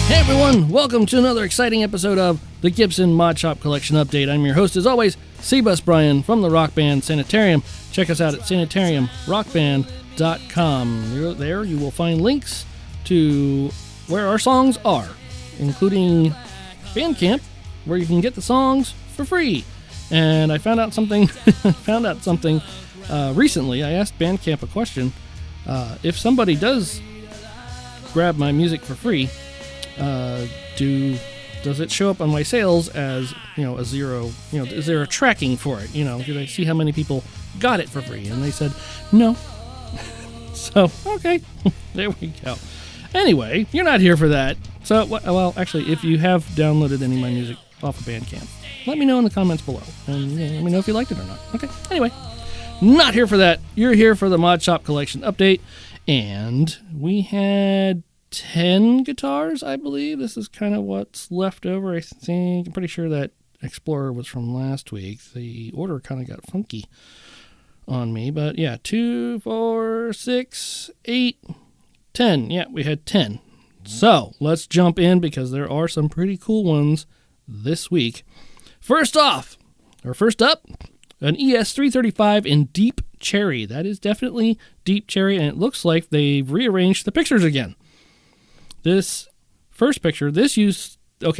Hey everyone, welcome to another exciting episode of the Gibson Mod Shop Collection Update. I'm your host as always, C-Bus Brian from the rock band Sanitarium. Check us out at sanitariumrockband.com. There you will find links to where our songs are, including Bandcamp, where you can get the songs for free. And I found out something recently. I asked Bandcamp a question. If somebody does grab my music for free, does it show up on my sales as, a zero? Is there a tracking for it? Do they see how many people got it for free? And they said no. So okay, there we go. Anyway, you're not here for that. So well, actually, if you have downloaded any of my music off of Bandcamp, let me know in the comments below, and let me know if you liked it or not. Okay. Anyway, not here for that. You're here for the Mod Shop Collection Update, and we had 10 guitars, I believe. This is kind of what's left over, I think. I'm pretty sure that Explorer was from last week. The order kind of got funky on me, but yeah, 2, 4, 6, 8, 10. Yeah, we had 10. So let's jump in because there are some pretty cool ones this week. First up, an ES335 in Deep Cherry. That is definitely Deep Cherry, and it looks like they've rearranged the pictures again. This first picture,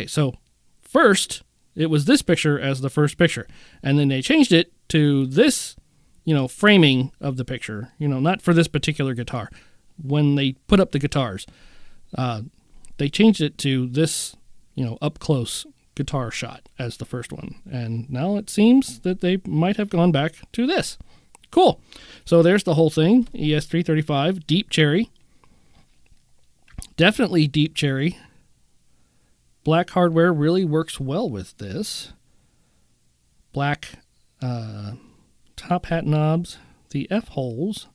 so first it was this picture as the first picture, and then they changed it to this, framing of the picture, not for this particular guitar. When they put up the guitars, they changed it to this, up close guitar shot as the first one, and now it seems that they might have gone back to this. Cool. So there's the whole thing, ES335, Deep Cherry. Definitely Deep Cherry. Black hardware really works well with this. Black top hat knobs. The F-holes.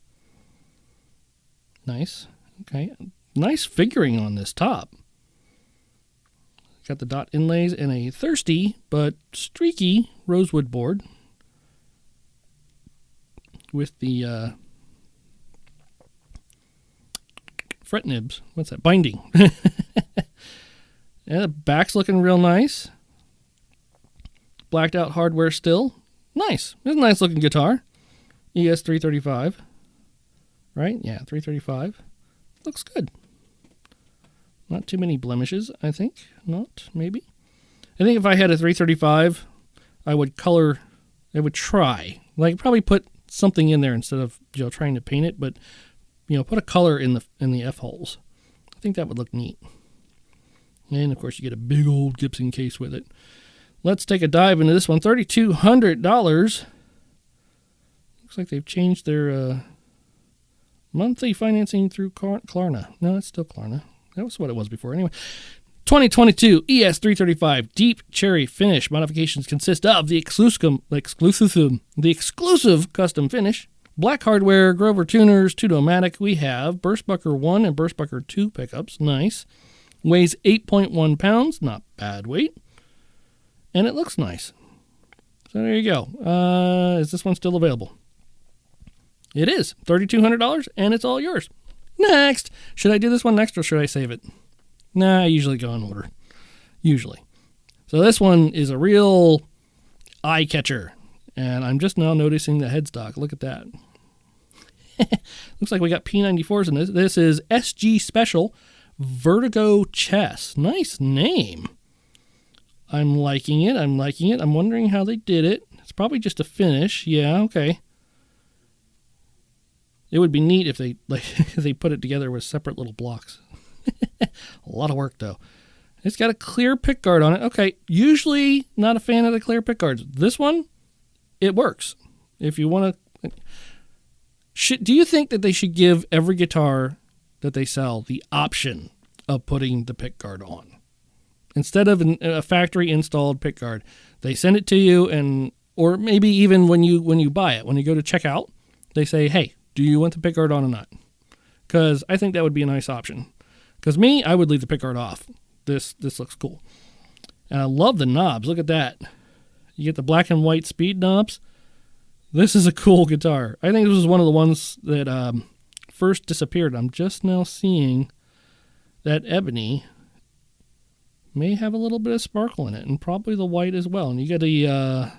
Nice. Okay. Nice figuring on this top. Got the dot inlays and a thirsty but streaky rosewood board. With the fret nibs. What's that? Binding. Yeah, the back's looking real nice. Blacked out hardware still. Nice. It's a nice looking guitar. ES335. Right? Yeah, 335. Looks good. Not too many blemishes, I think. Not, maybe. I think if I had a 335, I would color, I would try. Probably put something in there instead of, trying to paint it, but put a color in the F-holes. I think that would look neat. And, of course, you get a big old Gibson case with it. Let's take a dive into this one. $3,200. Looks like they've changed their monthly financing through Klarna. No, it's still Klarna. That was what it was before. Anyway, 2022 ES335 Deep Cherry Finish. Modifications consist of the exclusive custom finish, black hardware, Grover tuners, 2-domatic. We have Burstbucker 1 and Burstbucker 2 pickups. Nice. Weighs 8.1 pounds. Not bad weight. And it looks nice. So there you go. Is this one still available? It is. $3,200, and it's all yours. Next. Should I do this one next, or should I save it? Nah, I usually go in order. Usually. So this one is a real eye catcher. And I'm just now noticing the headstock. Look at that. Looks like we got P94s in this. This is SG Special Vertigo Chess. Nice name. I'm liking it. I'm wondering how they did it. It's probably just a finish. Yeah, okay. It would be neat if they if they put it together with separate little blocks. A lot of work, though. It's got a clear pickguard on it. Okay, usually not a fan of the clear pickguards. This one, it works. If you want to... Do you think that they should give every guitar that they sell the option of putting the pickguard on? Instead of a factory-installed pickguard, they send it to you, or maybe even when you buy it, when you go to checkout, they say, hey, do you want the pickguard on or not? Because I think that would be a nice option. Because I would leave the pickguard off. This looks cool. And I love the knobs. Look at that. You get the black and white speed knobs. This is a cool guitar. I think this was one of the ones that first disappeared. I'm just now seeing that ebony may have a little bit of sparkle in it, and probably the white as well. And you get a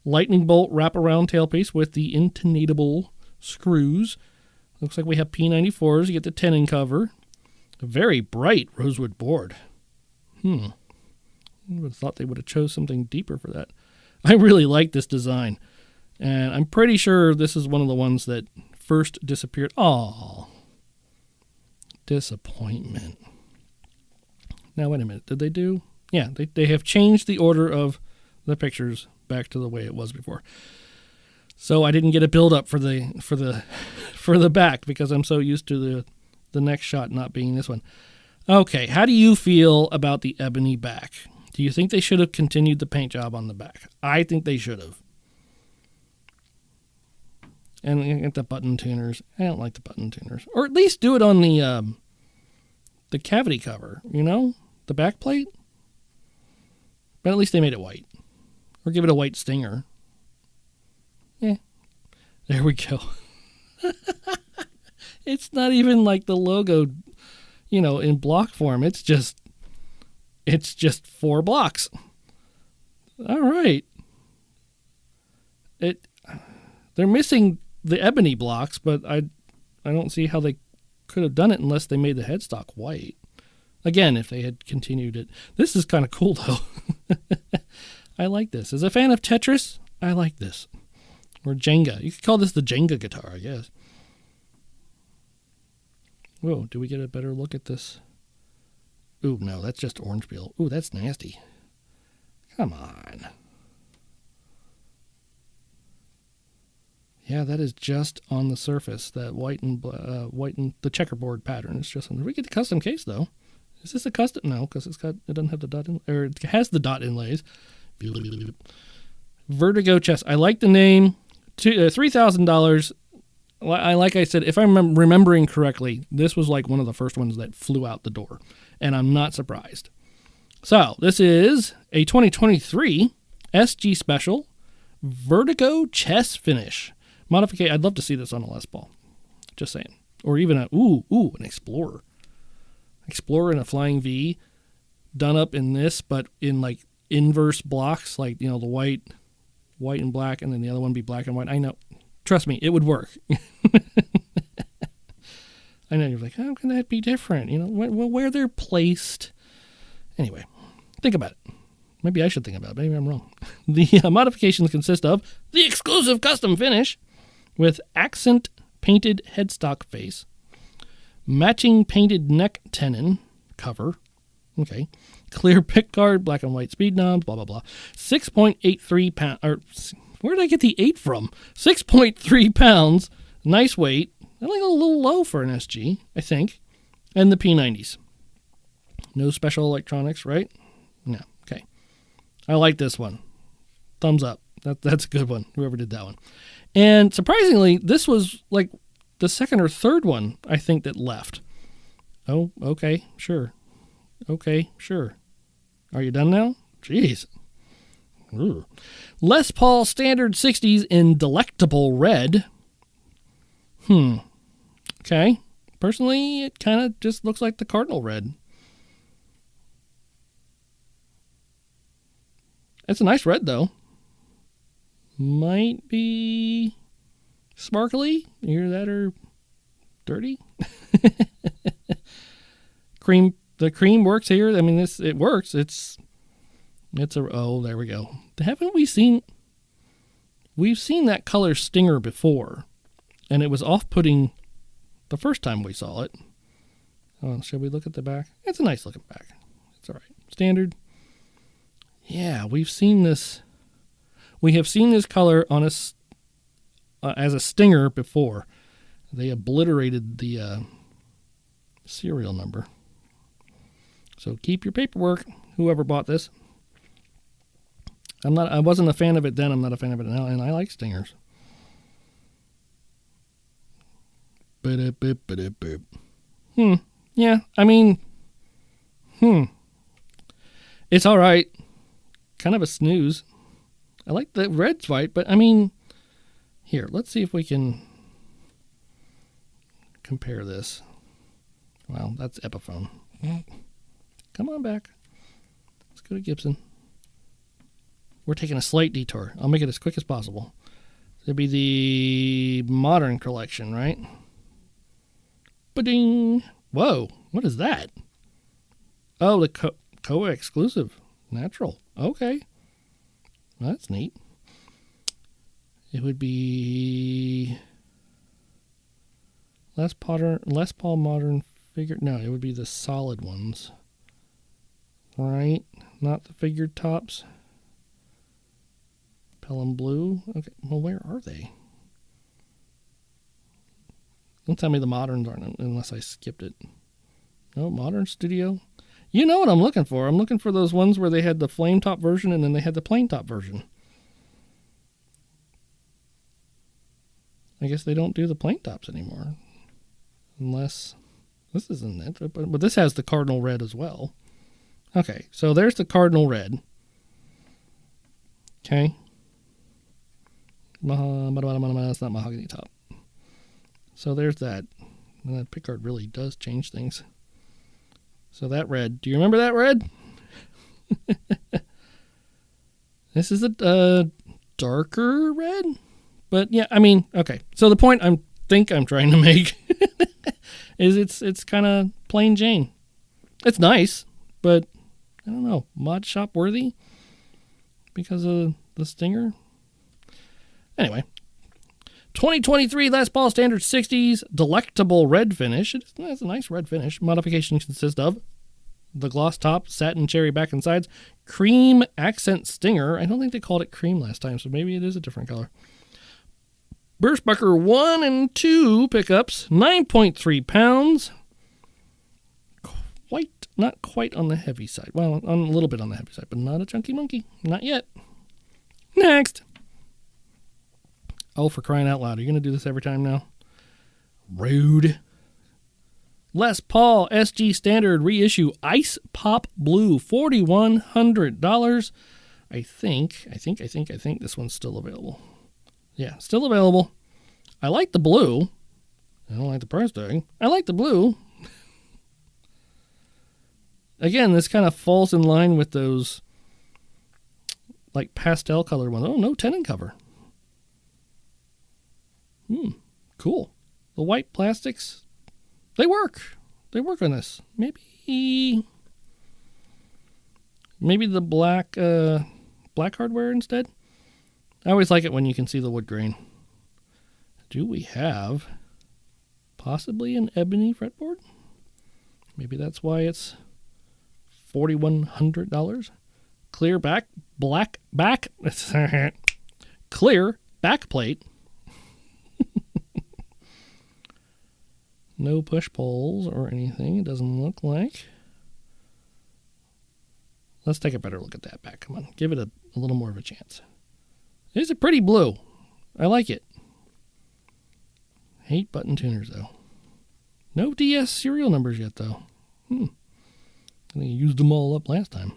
lightning bolt wraparound tailpiece with the intonatable screws. Looks like we have P94s. You get the tenon cover. A very bright rosewood board. I would have thought they would have chose something deeper for that. I really like this design. And I'm pretty sure this is one of the ones that first disappeared. Oh, disappointment. Now, wait a minute. Did they do? Yeah, they have changed the order of the pictures back to the way it was before. So I didn't get a build up for the back because I'm so used to the next shot not being this one. Okay, how do you feel about the ebony back? Do you think they should have continued the paint job on the back? I think they should have. And you get the button tuners. I don't like the button tuners. Or at least do it on the cavity cover, the back plate. But at least they made it white. Or give it a white stinger. Yeah. There we go. It's not even like the logo, in block form. It's just 4 blocks. All right. They're missing the ebony blocks, but I don't see how they could have done it unless they made the headstock white. Again, if they had continued it. This is kind of cool, though. I like this. As a fan of Tetris, I like this. Or Jenga. You could call this the Jenga guitar, I guess. Whoa, do we get a better look at this? Ooh, no, that's just orange peel. Ooh, that's nasty. Come on. Yeah, that is just on the surface. That white and the checkerboard pattern is just on there. We get the custom case, though. Is this a custom? No, because it doesn't have the dot in, or it has the dot inlays. Vertigo chest. I like the name. $3,000. Like I said, if I'm remembering correctly, this was like one of the first ones that flew out the door, and I'm not surprised. So this is a 2023 SG Special Vertigo chest finish modification. I'd love to see this on a Les Paul. Just saying, or even an Explorer. Explorer in a Flying V, done up in this, but in like inverse blocks, like the white and black, and then the other one be black and white. I know. Trust me, it would work. I know you're like, how can that be different? Where they're placed. Anyway, think about it. Maybe I should think about it. Maybe I'm wrong. The modifications consist of the exclusive custom finish with accent painted headstock face, matching painted neck tenon cover. Okay. Clear pick guard, black and white speed knobs, blah, blah, blah. 6.83 pounds. Or where did I get the 8 from? 6.3 pounds. Nice weight. I like a little low for an SG, I think. And the P90s. No special electronics, right? No. Okay. I like this one. Thumbs up. That's a good one, whoever did that one. And surprisingly, this was like the second or third one, I think, that left. Oh, okay, sure. Okay, sure. Are you done now? Jeez. Ooh. Les Paul Standard 60s in Delectable Red. Okay. Personally, it kind of just looks like the Cardinal Red. It's a nice red, though. Might be sparkly. Either that or dirty. The cream works here. I mean, it works. It's oh, there we go. Haven't we seen? We've seen that color Stinger before, and it was off-putting the first time we saw it. Oh, shall we look at the back? It's a nice looking back. It's all right. Standard. Yeah, we've seen this. We have seen this color on as a Stinger before. They obliterated the serial number. So keep your paperwork, whoever bought this. I wasn't a fan of it then, I'm not a fan of it now, and I like Stingers. Yeah, I mean, it's all right. Kind of a snooze. I like the red's white, but I mean, here, let's see if we can compare this. Well, that's Epiphone. Come on back. go to Gibson. We're taking a slight detour. I'll make it as quick as possible. It'll be the Modern Collection, right? Ba-ding! Whoa, what is that? Oh, the Koa exclusive. Natural. Okay. Well, that's neat. It would be Les Paul Modern Figure. No, it would be the solid ones. Right? Not the figured tops. Pelham Blue. Okay, well, where are they? Don't tell me the moderns aren't, unless I skipped it. No, Modern Studio. You know what I'm looking for. I'm looking for those ones where they had the flame top version and then they had the plain top version. I guess they don't do the plain tops anymore. Unless, this isn't it, but this has the cardinal red as well. Okay, so there's the cardinal red. Okay. It's not mahogany top. So there's that. And that pickguard really does change things. So that red. Do you remember that red? This is a darker red. But yeah, I mean, okay. So the point I'm trying to make is it's kind of plain Jane. It's nice, but I don't know, mod shop worthy because of the stinger. Anyway, 2023 Les Paul Standard 60s Delectable Red Finish. It's a nice red finish. Modifications consist of the gloss top, satin cherry back and sides, cream accent stinger. I don't think they called it cream last time, so maybe it is a different color. Birchbucker 1 and 2 pickups, 9.3 pounds. Not quite on the heavy side. Well, a little bit on the heavy side, but not a chunky monkey. Not yet. Next. Oh, for crying out loud. Are you going to do this every time now? Rude. Les Paul SG Standard reissue Ice Pop Blue, $4,100. I think this one's still available. Yeah, still available. I like the blue. I don't like the price tag. I like the blue. Again, this kind of falls in line with those like pastel color ones. Oh, no tenon cover. Cool. The white plastics, they work. They work on this. Maybe the black hardware instead. I always like it when you can see the wood grain. Do we have possibly an ebony fretboard? Maybe that's why it's $4,100. Clear black back, clear back plate. No push poles or anything. It doesn't look like. Let's take a better look at that back. Come on, give it a little more of a chance. It's a pretty blue. I like it. Hate button tuners, though. No DS serial numbers yet, though. I think you used them all up last time.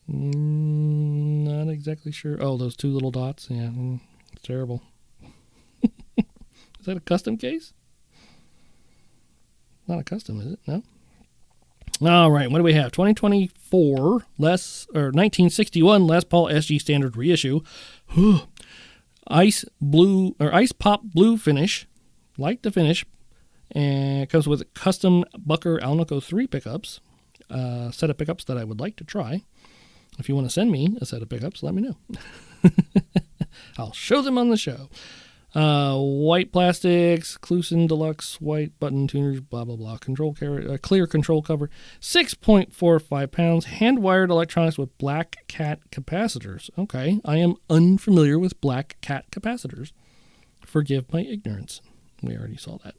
Not exactly sure. Oh, those two little dots. Yeah, it's terrible. Is that a custom case? Not a custom, is it? No? All right, what do we have? 2024 1961 Les Paul SG Standard reissue. Ice Pop Blue finish. Like the finish. And it comes with custom Bucker Alnico 3 pickups. Set of pickups that I would like to try. If you want to send me a set of pickups, let me know. I'll show them on the show. White plastics, Clusen Deluxe, white button tuners, blah, blah, blah. Clear control cover. 6.45 pounds. Hand-wired electronics with Black Cat capacitors. Okay, I am unfamiliar with Black Cat capacitors. Forgive my ignorance. We already saw that.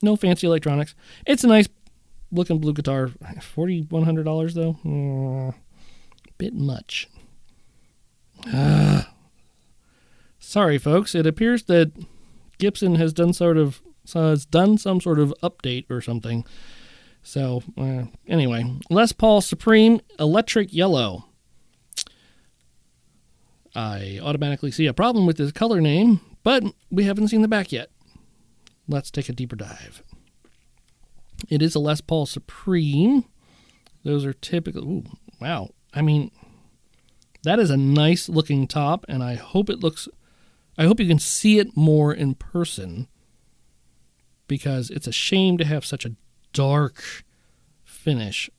No fancy electronics. It's a nice looking blue guitar. $4,100 though? Bit much. Sorry, folks. It appears that Gibson has done some sort of update or something. So, anyway. Les Paul Supreme Electric Yellow. I automatically see a problem with this color name, but we haven't seen the back yet. Let's take a deeper dive. It is a Les Paul Supreme. Those are typical. Ooh, wow. I mean, that is a nice looking top, and I hope you can see it more in person, because it's a shame to have such a dark finish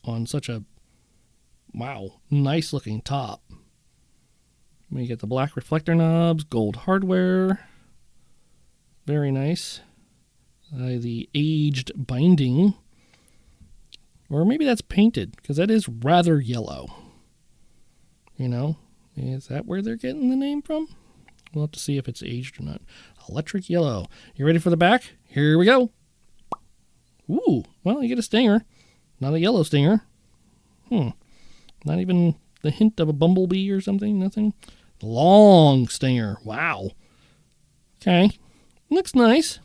on such a, wow, nice looking top. We get the black reflector knobs, gold hardware. Very nice. The aged binding. Or maybe that's painted, because that is rather yellow. You know, is that where they're getting the name from? We'll have to see if it's aged or not. Electric yellow. You ready for the back? Here we go. Ooh, well, you get a stinger. Not a yellow stinger. Not even the hint of a bumblebee or something? Nothing? Long stinger. Wow. Okay. Looks nice.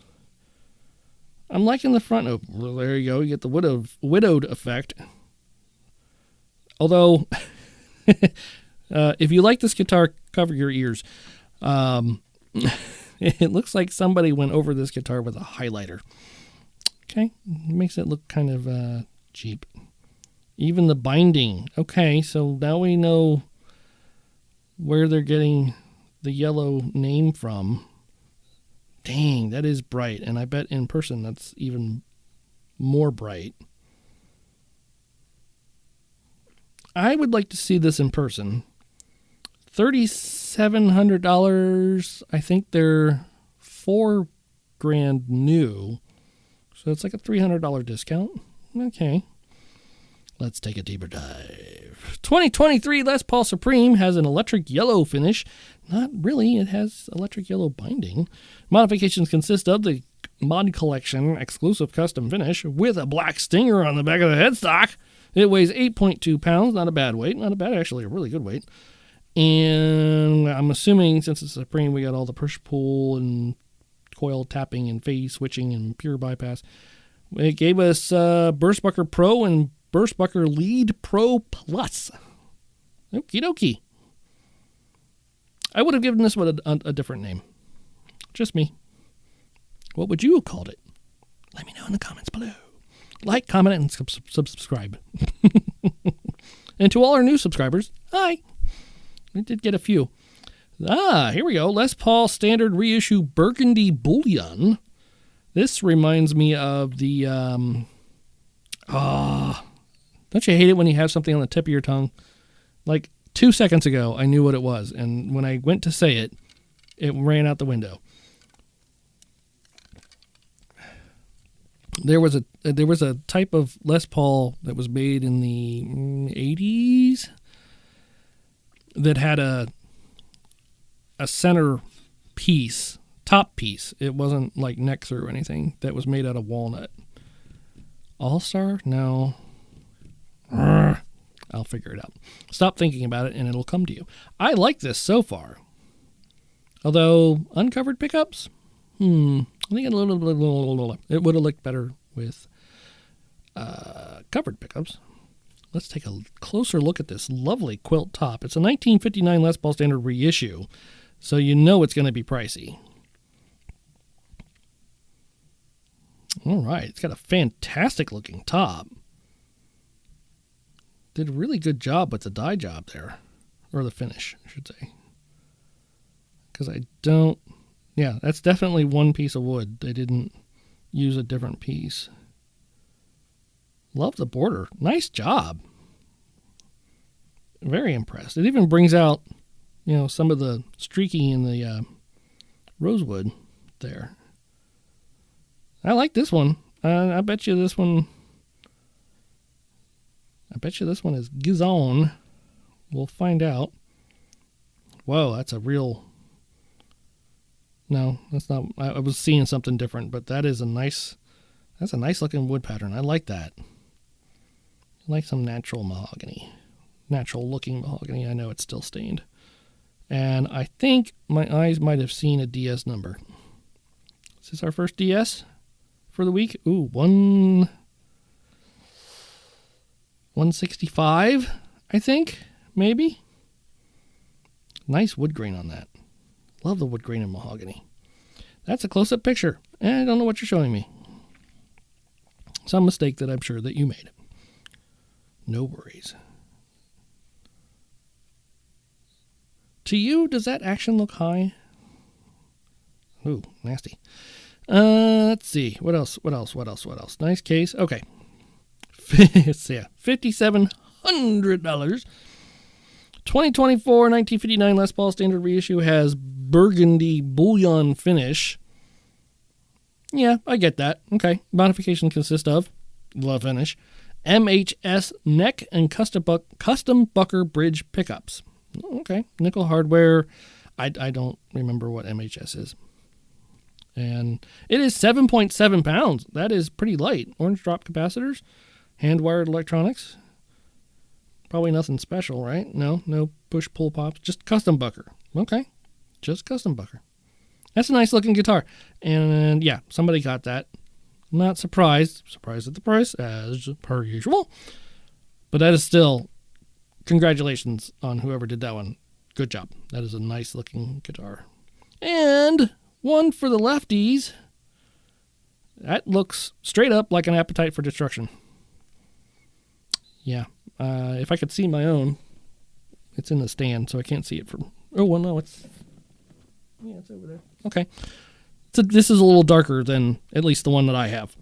I'm liking the front. Oh, well, there you go. You get the widowed effect. Although, if you like this guitar, cover your ears. It looks like somebody went over this guitar with a highlighter. Okay. Makes it look kind of cheap. Even the binding. Okay, so now we know where they're getting the yellow name from. Dang, that is bright. And I bet in person that's even more bright. I would like to see this in person. $3,700. I think they're $4,000 new. So it's like a $300 discount. Okay. Let's take a deeper dive. 2023 Les Paul Supreme has an electric yellow finish. Not really, it has electric yellow binding. Modifications consist of the Mod Collection exclusive custom finish with a black stinger on the back of the headstock. It weighs 8.2 pounds, not a bad weight. Not a bad, actually, a really good weight. And I'm assuming since it's Supreme, we got all the push-pull and coil tapping and phase switching and pure bypass. It gave us Burstbucker Pro and Burstbucker Lead Pro Plus. Okie dokie. I would have given this one a different name. Just me. What would you have called it? Let me know in the comments below. Like, comment, and subscribe. And to all our new subscribers, hi. We did get a few. Here we go. Les Paul Standard Reissue Burgundy Bullion. This reminds me of the... don't you hate it when you have something on the tip of your tongue? Like 2 seconds ago, I knew what it was. And when I went to say it, it ran out the window. There was a type of Les Paul that was made in the 80s that had a center piece, top piece. It wasn't like neck through or anything. That was made out of walnut. All-Star? No. I'll figure it out. Stop thinking about it and it'll come to you. I like this so far. Although, uncovered pickups? I think it would have looked better with covered pickups. Let's take a closer look at this lovely quilt top. It's a 1959 Les Paul Standard reissue, so you know it's going to be pricey. All right, it's got a fantastic looking top. Did a really good job with the dye job there, or the finish, I should say. Because yeah, that's definitely one piece of wood. They didn't use a different piece. Love the border. Nice job. Very impressed. It even brings out, some of the streaking in the rosewood there. I like this one. I bet you this one is Gibson. We'll find out. Whoa, that's a real... No, that's not... I was seeing something different, but that's a nice looking wood pattern. I like that. I like some natural mahogany. Natural looking mahogany. I know it's still stained. And I think my eyes might have seen a DS number. Is this our first DS for the week? Ooh, 165, I think, maybe. Nice wood grain on that. Love the wood grain and mahogany. That's a close-up picture. I don't know what you're showing me. Some mistake that I'm sure that you made. No worries. To you, does that action look high? Ooh, nasty. Let's see. What else? Nice case. Okay. Yeah. $5,700. 2024 1959 Les Paul Standard Reissue has burgundy bullion finish. Yeah, I get that. Okay. Modification consists of the finish, MHS neck and custom bucker bridge pickups. Okay. Nickel hardware. I don't remember what MHS is. And it is 7.7 pounds. That is pretty light. Orange drop capacitors, hand-wired electronics. Probably nothing special, right? No push-pull pops. Just custom bucker. Okay. Just custom bucker. That's a nice looking guitar. And yeah, somebody got that. Not surprised. Surprised at the price, as per usual. But that is still, congratulations on whoever did that one. Good job. That is a nice looking guitar. And one for the lefties. That looks straight up like an Appetite for Destruction. Yeah. If I could see my own, it's in the stand, so I can't see it from. Oh, well, no, it's over there. Okay. So this is a little darker than at least the one that I have.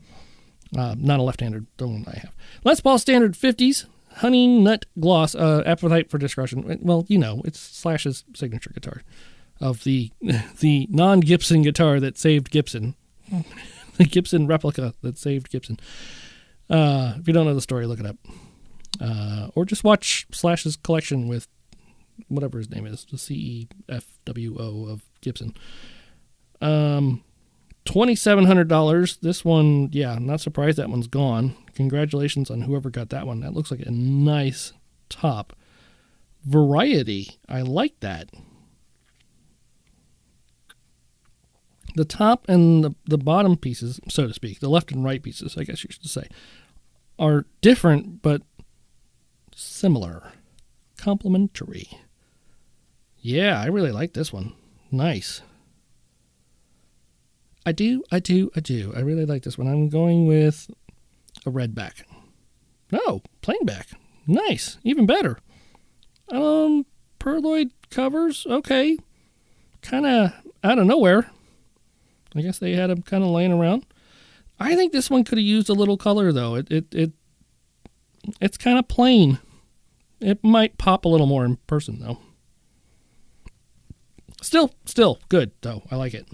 Not a left-hander, the one I have. Les Paul Standard 50s, Honey Nut Gloss, Appetite for Destruction. Well, it's Slash's signature guitar of the non-Gibson guitar that saved Gibson. The Gibson replica that saved Gibson. If you don't know the story, look it up. Or just watch Slash's collection with whatever his name is, the CEFWO of Gibson. $2,700. This one, yeah, I'm not surprised that one's gone. Congratulations on whoever got that one. That looks like a nice top. Variety. I like that. The top and the bottom pieces, so to speak, the left and right pieces, I guess you should say, are different but similar. Complementary. Yeah, I really like this one. Nice. I do. I really like this one. I'm going with a red back. No, plain back. Nice. Even better. Pearloid covers. Okay. Kind of out of nowhere. I guess they had them kind of laying around. I think this one could have used a little color, though. It's kind of plain. It might pop a little more in person, though. Still good, though. I like it.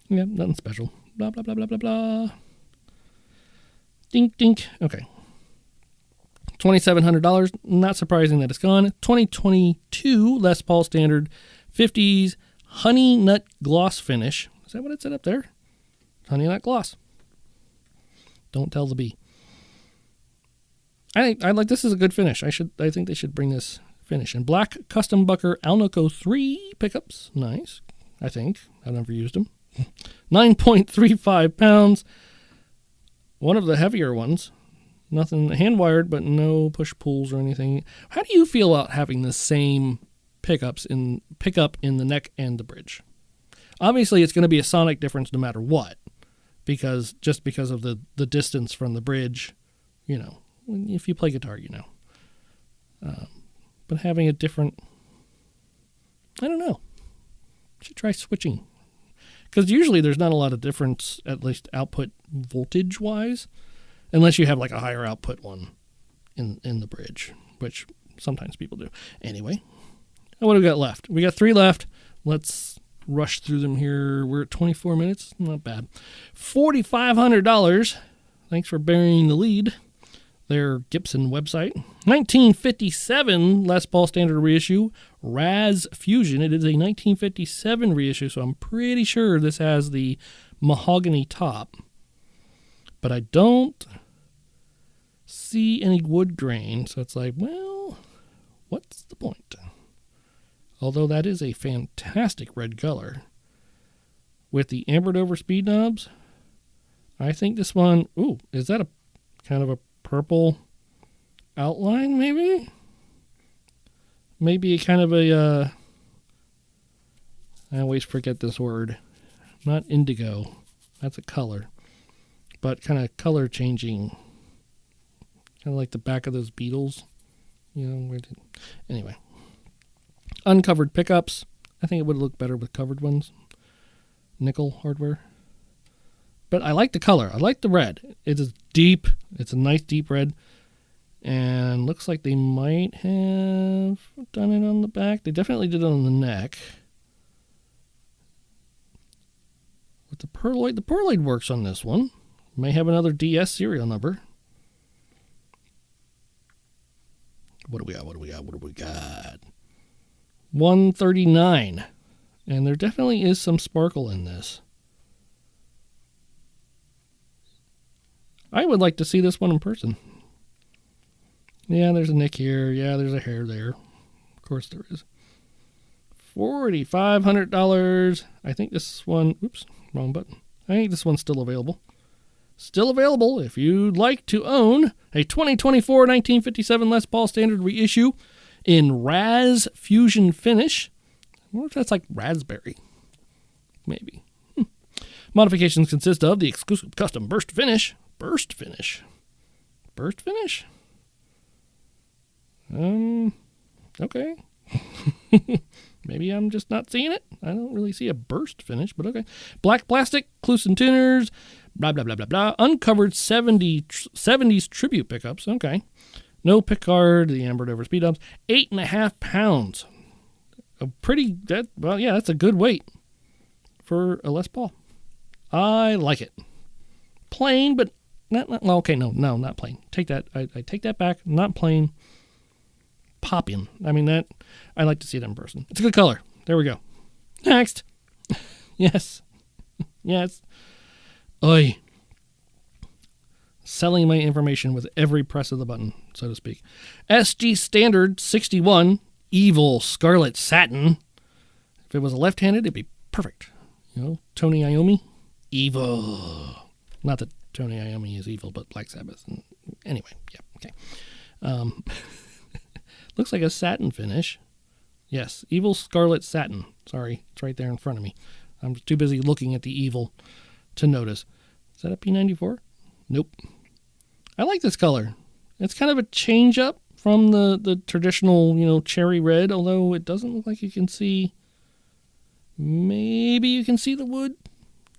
Yeah, nothing special. Blah, blah, blah, blah, blah, blah. Dink, dink. Okay. $2,700. Not surprising that it's gone. 2022 Les Paul Standard 50s Honey Nut Gloss Finish. Is that what it said up there? Honey Nut Gloss. Don't tell the bee. I like this is a good finish. I think they should bring this finish in black custom bucker Alnico 3 pickups. Nice. I think I've never used them. 9.35 pounds. One of the heavier ones. Nothing hand-wired, but no push-pulls or anything. How do you feel about having the same pickup in the neck and the bridge? Obviously, it's going to be a sonic difference no matter what, because of the distance from the bridge, if you play guitar, but having a different, I don't know. You should try switching. Because usually there's not a lot of difference, at least output voltage-wise, unless you have like a higher output one in the bridge, which sometimes people do. Anyway, what do we got left? We got 3 left. Let's rush through them here. We're at 24 minutes. Not bad. $4,500. Thanks for burying the lead. Their Gibson website. 1957 Les Paul Standard Reissue, Raz Fusion. It is a 1957 reissue, so I'm pretty sure this has the mahogany top. But I don't see any wood grain, so it's like, well, what's the point? Although that is a fantastic red color. With the ambered over speed knobs, I think this one, is that a kind of a purple outline, maybe? Maybe kind of a, I always forget this word. Not indigo. That's a color. but kind of color changing. Kind of like the back of those Beetles. Anyway. Uncovered pickups. I think it would look better with covered ones. Nickel hardware. But I like the color. I like the red. It is deep. It's a nice deep red. And looks like they might have done it on the back. They definitely did it on the neck. With the pearloid works on this one. May have another DS serial number. What do we got? 139. And there definitely is some sparkle in this. I would like to see this one in person. Yeah, there's a nick here. Yeah, there's a hair there. Of course there is. $4,500. I think this one... Oops, wrong button. I think this one's still available. Still available if you'd like to own a 2024 1957 Les Paul Standard reissue in Raz Fusion Finish. I wonder if that's like raspberry. Maybe. Modifications consist of the exclusive custom burst finish. Burst finish? Okay. Maybe I'm just not seeing it. I don't really see a burst finish, but okay. Black plastic, Clusen tuners, blah, blah, blah, blah, blah. Uncovered 70s tribute pickups. Okay. No pickguard, the ambered over speed ups. 8.5 pounds. That's a good weight for a Les Paul. I like it. Plain, but not not plain. Take that. I take that back. Not plain. Popping. I mean, that I like to see it in person. It's a good color. There we go. Next. Yes. Oi. Selling my information with every press of the button, so to speak. SG Standard 61 Evil Scarlet Satin. If it was a left-handed, it'd be perfect. Tony Iommi. Evil. Not that Tony Iommi is evil, but Black Sabbath. Anyway, yeah, okay. Looks like a satin finish. Yes, Evil Scarlet Satin. Sorry, it's right there in front of me. I'm too busy looking at the evil to notice. Is that a P94? Nope. I like this color. It's kind of a change up from the traditional, cherry red, although it doesn't look like you can see. Maybe you can see the wood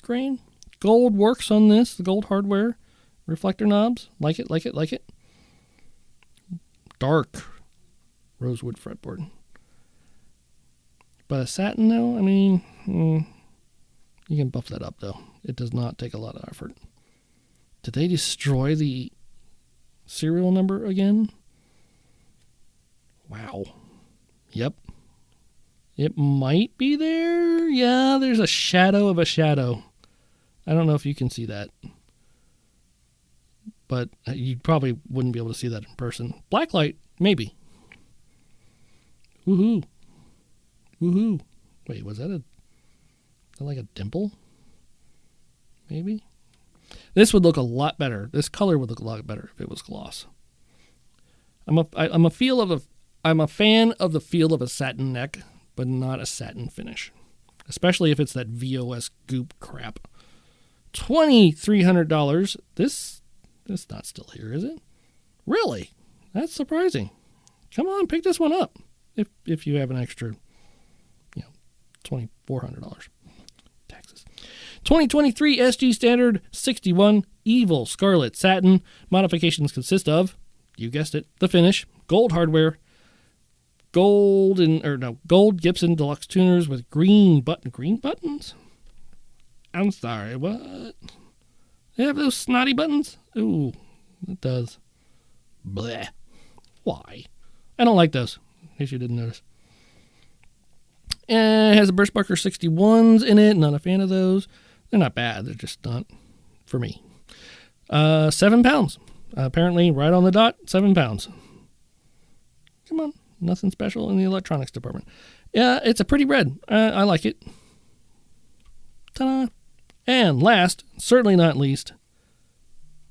grain. Gold works on this, the gold hardware. Reflector knobs. Like it. Dark rosewood fretboard. But a satin, though, I mean, you can buff that up, though. It does not take a lot of effort. Did they destroy the serial number again? Wow. Yep. It might be there. Yeah, there's a shadow of a shadow. I don't know if you can see that. But you probably wouldn't be able to see that in person. Blacklight, maybe. Woohoo. Wait, was that like a dimple? Maybe? This would look a lot better. This color would look a lot better if it was gloss. I'm a fan of the feel of a satin neck, but not a satin finish. Especially if it's that VOS goop crap. $2,300. This is not still here, is it? Really? That's surprising. Come on, pick this one up. If you have an extra, $2,400. Taxes. 2023 SG Standard 61 Evil Scarlet Satin. Modifications consist of, you guessed it, the finish, gold hardware, gold Gibson deluxe tuners with green buttons? I'm sorry, what? They have those snotty buttons? Ooh, it does. Bleh. Why? I don't like those, in case you didn't notice. And it has the Birchbarker 61s in it. Not a fan of those. They're not bad. They're just not for me. 7 pounds. Apparently, right on the dot, 7 pounds. Come on. Nothing special in the electronics department. Yeah, it's a pretty red. I like it. Ta-da. And last, certainly not least,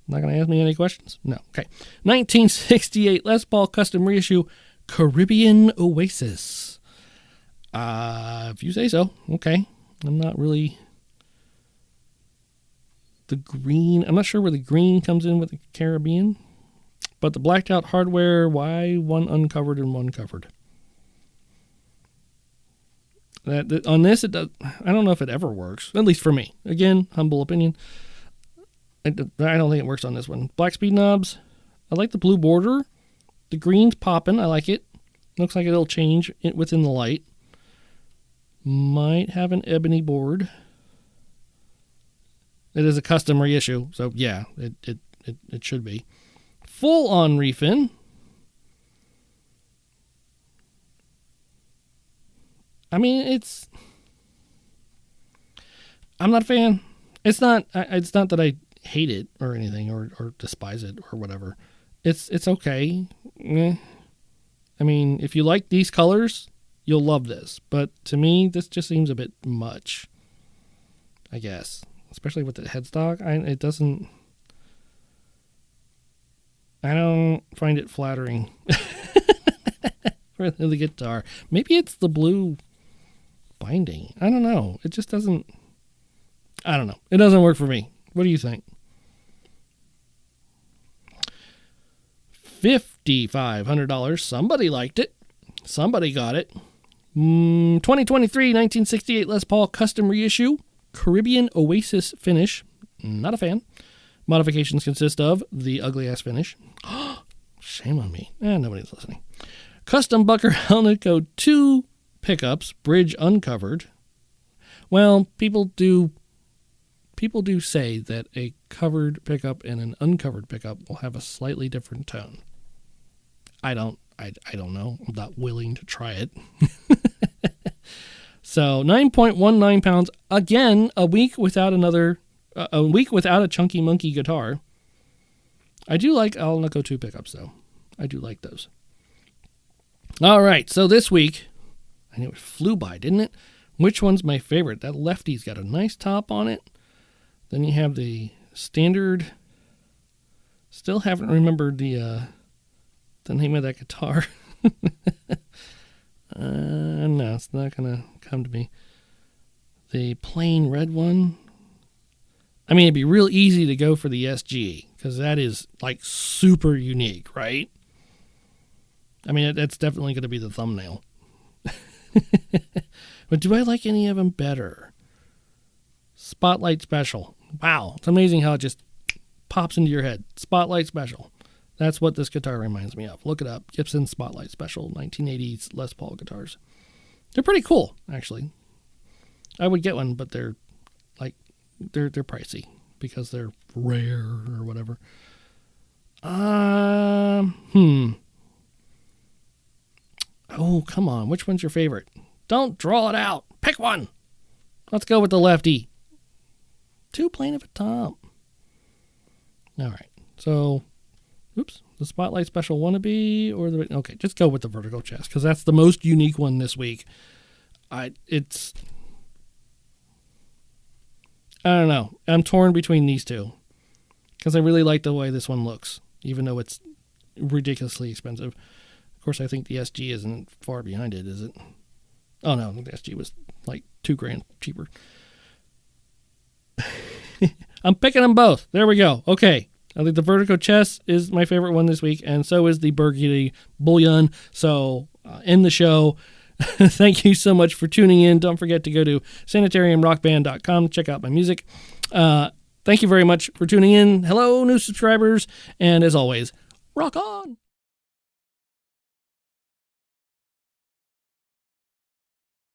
not going to ask me any questions? No. Okay. 1968 Les Paul Custom Reissue Caribbean Oasis. If you say so. Okay. I'm not really The green, I'm not sure where the green comes in with the Caribbean, but the blacked out hardware, why one uncovered and one covered? That on this, it does. I don't know if it ever works, at least for me. Again, humble opinion. I don't think it works on this one. Black speed knobs, I like the blue border. The green's popping, I like it. Looks like it'll change it within the light. Might have an ebony board. It is a custom reissue, so yeah, it should be. Full on refin. I mean, I'm not a fan. It's not that I hate it or anything or despise it or whatever. It's okay. I mean, if you like these colors, you'll love this. But to me, this just seems a bit much, I guess. Especially with the headstock. I don't find it flattering for the guitar. Maybe it's the blue binding. I don't know. It just doesn't. I don't know. It doesn't work for me. What do you think? $5,500. Somebody liked it. Somebody got it. 2023 1968 Les Paul custom reissue. Caribbean Oasis finish. Not a fan. Modifications consist of the ugly ass finish. Shame on me. Nobody's listening. Custom Bucker Alnico 2 pickups, bridge uncovered. Well, people do say that a covered pickup and an uncovered pickup will have a slightly different tone. I don't know. I'm not willing to try it. So 9.19 pounds. Again, a week without a Chunky Monkey guitar. I do like Alnico 2 pickups, though. I do like those. All right, so this week, I know it flew by, didn't it? Which one's my favorite? That lefty's got a nice top on it. Then you have the standard. Still haven't remembered the name of that guitar. No, it's not going to come to me. The plain red one. I mean, it'd be real easy to go for the SG, because that is, like, super unique, right? I mean, that's definitely going to be the thumbnail. But do I like any of them better? Spotlight Special. Wow, it's amazing how it just pops into your head. Spotlight Special. That's what this guitar reminds me of. Look it up. Gibson Spotlight Special, 1980s Les Paul guitars. They're pretty cool, actually. I would get one, but they're pricey because they're rare or whatever. Oh, come on. Which one's your favorite? Don't draw it out. Pick one. Let's go with the lefty. Too plain of a top. All right. So, the Spotlight Special Wannabe or the... Okay, just go with the vertical chest because that's the most unique one this week. I don't know. I'm torn between these two because I really like the way this one looks, even though it's ridiculously expensive. Of course, I think the SG isn't far behind it, is it? Oh, no, the SG was like $2,000 cheaper. I'm picking them both. There we go. Okay. I think the Vertigo Chess is my favorite one this week, and so is the Burgundy Bullion. So, end the show. Thank you so much for tuning in. Don't forget to go to sanitariumrockband.com to check out my music. Thank you very much for tuning in. Hello, new subscribers. And as always, rock on.